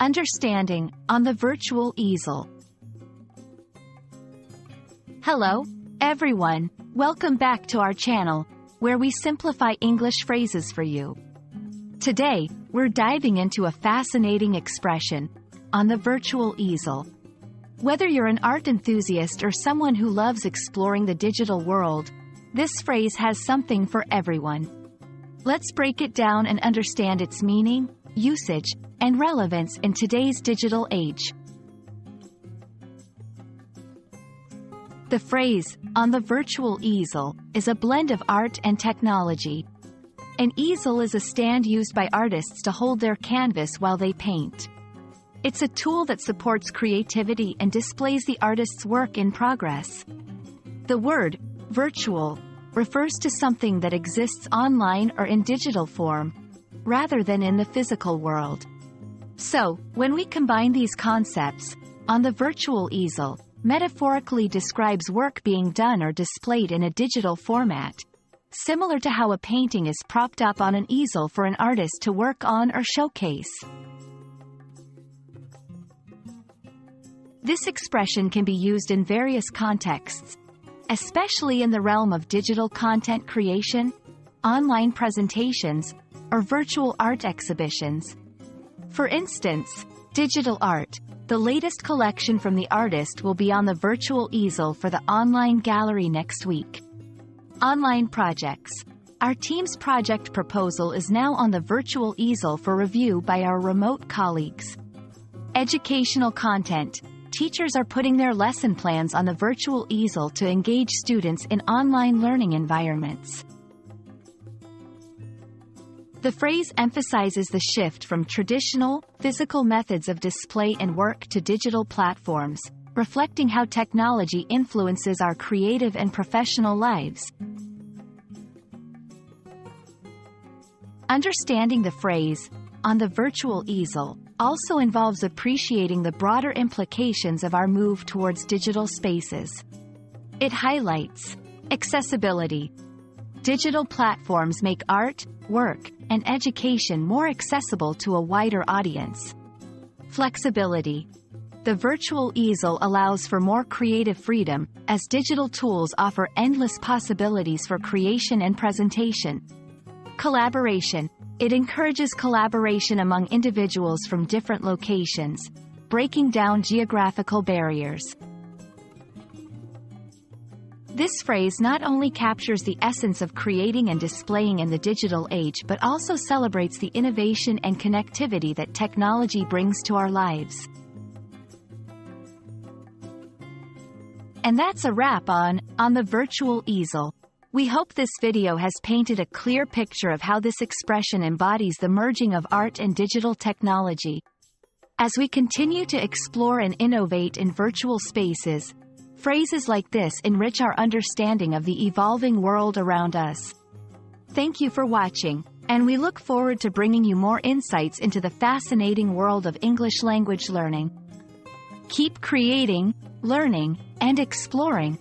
Understanding on the Virtual Easel. Hello, everyone. Welcome back to our channel, where we simplify English phrases for you. Today, we're diving into a fascinating expression, on the virtual easel. Whether you're an art enthusiast or someone who loves exploring the digital world, this phrase has something for everyone. Let's break it down and understand its meaning, usage, and relevance in today's digital age. The phrase, on the virtual easel, is a blend of art and technology. An easel is a stand used by artists to hold their canvas while they paint. It's a tool that supports creativity and displays the artist's work in progress. The word, virtual, refers to something that exists online or in digital form, rather than in the physical world. So, when we combine these concepts, on the virtual easel metaphorically describes work being done or displayed in a digital format, similar to how a painting is propped up on an easel for an artist to work on or showcase. This expression can be used in various contexts, especially in the realm of digital content creation, online presentations, or virtual art exhibitions. For instance, digital art, the latest collection from the artist, will be on the virtual easel for the online gallery next week. Online projects. Our team's project proposal is now on the virtual easel for review by our remote colleagues. Educational content. Teachers are putting their lesson plans on the virtual easel to engage students in online learning environments. The phrase emphasizes the shift from traditional, physical methods of display and work to digital platforms, reflecting how technology influences our creative and professional lives. Understanding the phrase, on the virtual easel, also involves appreciating the broader implications of our move towards digital spaces. It highlights accessibility. Digital platforms make art, work, and education more accessible to a wider audience. Flexibility. The virtual easel allows for more creative freedom, as digital tools offer endless possibilities for creation and presentation. Collaboration. It encourages collaboration among individuals from different locations, breaking down geographical barriers. This phrase not only captures the essence of creating and displaying in the digital age but also celebrates the innovation and connectivity that technology brings to our lives. And that's a wrap on the virtual easel. We hope this video has painted a clear picture of how this expression embodies the merging of art and digital technology. As we continue to explore and innovate in virtual spaces, phrases like this enrich our understanding of the evolving world around us. Thank you for watching, and we look forward to bringing you more insights into the fascinating world of English language learning. Keep creating, learning, and exploring.